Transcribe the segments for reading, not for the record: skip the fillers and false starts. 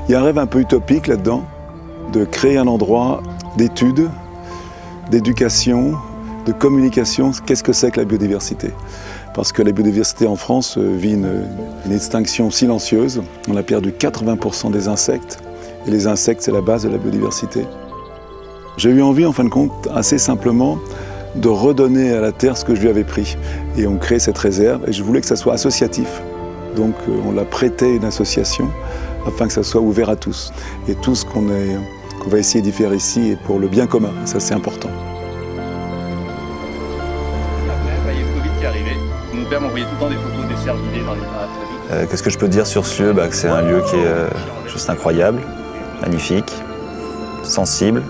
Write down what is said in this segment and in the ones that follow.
Il y a un rêve un peu utopique là-dedans, de créer un endroit d'études, d'éducation, de communication. Qu'est-ce que c'est que la biodiversité? Parce que la biodiversité en France vit une extinction silencieuse. On a perdu 80% des insectes. Et les insectes, c'est la base de la biodiversité. J'ai eu envie, en fin de compte, assez simplement, de redonner à la terre ce que je lui avais pris. Et on crée cette réserve et je voulais que ça soit associatif. Donc on l'a prêté à une association afin que ça soit ouvert à tous. Et tout ce qu'on va essayer d'y faire ici est pour le bien commun. Ça, c'est important. Il y a le Covid qui est arrivé. Mon père m'envoyait tout le temps des photos des cervidés dans les parages. Qu'est-ce que je peux dire sur ce lieu? Que c'est un lieu qui est juste incroyable, magnifique, sensible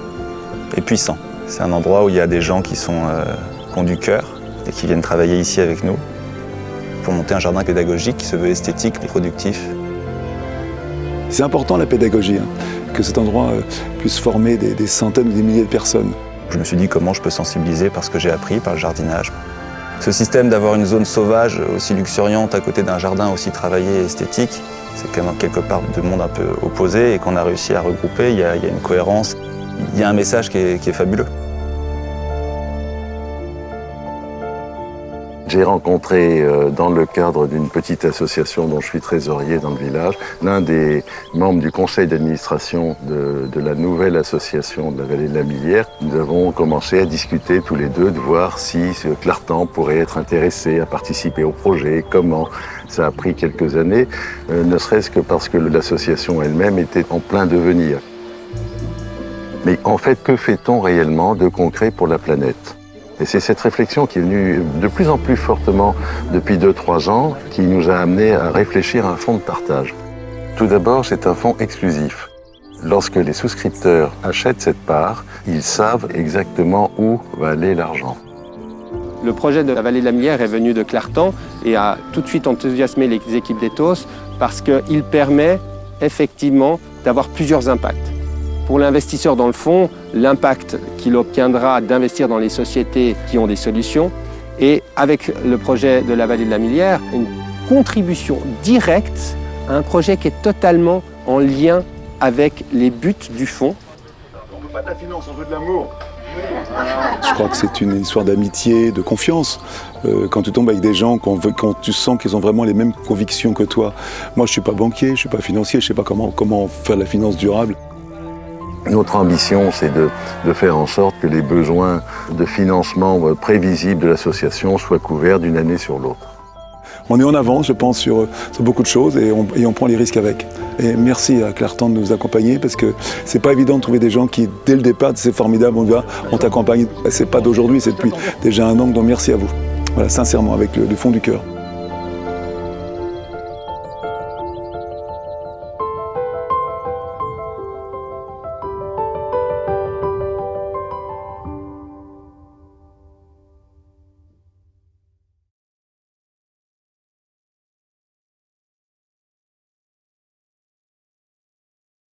et puissant. C'est un endroit où il y a des gens qui ont du cœur et qui viennent travailler ici avec nous pour monter un jardin pédagogique qui se veut esthétique et productif. C'est important la pédagogie, que cet endroit puisse former des centaines ou des milliers de personnes. Je me suis dit comment je peux sensibiliser par ce que j'ai appris, par le jardinage. Ce système d'avoir une zone sauvage aussi luxuriante à côté d'un jardin aussi travaillé et esthétique, c'est quand même quelque part deux mondes un peu opposés et qu'on a réussi à regrouper. Il y a une cohérence, il y a un message qui est fabuleux. J'ai rencontré, dans le cadre d'une petite association dont je suis trésorier dans le village, l'un des membres du conseil d'administration de la nouvelle association de la vallée de la Millière. Nous avons commencé à discuter tous les deux de voir si Clartan pourrait être intéressé à participer au projet, comment. Ça a pris quelques années, ne serait-ce que parce que l'association elle-même était en plein devenir. Mais en fait, que fait-on réellement de concret pour la planète ? Et c'est cette réflexion qui est venue de plus en plus fortement depuis 2-3 ans qui nous a amené à réfléchir à un fonds de partage. Tout d'abord, c'est un fonds exclusif. Lorsque les souscripteurs achètent cette part, ils savent exactement où va aller l'argent. Le projet de la vallée de la Millière est venu de Clartan et a tout de suite enthousiasmé les équipes d'Ethos parce qu'il permet effectivement d'avoir plusieurs impacts. Pour l'investisseur dans le fonds, l'impact qu'il obtiendra d'investir dans les sociétés qui ont des solutions et avec le projet de la vallée de la Millière, une contribution directe à un projet qui est totalement en lien avec les buts du fonds. On ne veut pas de la finance, on veut de l'amour. Je crois que c'est une histoire d'amitié, de confiance. Quand tu tombes avec des gens, quand tu sens qu'ils ont vraiment les mêmes convictions que toi. Moi, je ne suis pas banquier, je ne suis pas financier, je ne sais pas comment faire de la finance durable. Notre ambition, c'est de faire en sorte que les besoins de financement prévisibles de l'association soient couverts d'une année sur l'autre. On est en avance, je pense, sur beaucoup de choses et on prend les risques avec. Et merci à Clartan de nous accompagner parce que c'est pas évident de trouver des gens qui, dès le départ, c'est formidable, on t'accompagne. C'est pas d'aujourd'hui, c'est depuis déjà un an, donc merci à vous. Voilà, sincèrement, avec le fond du cœur.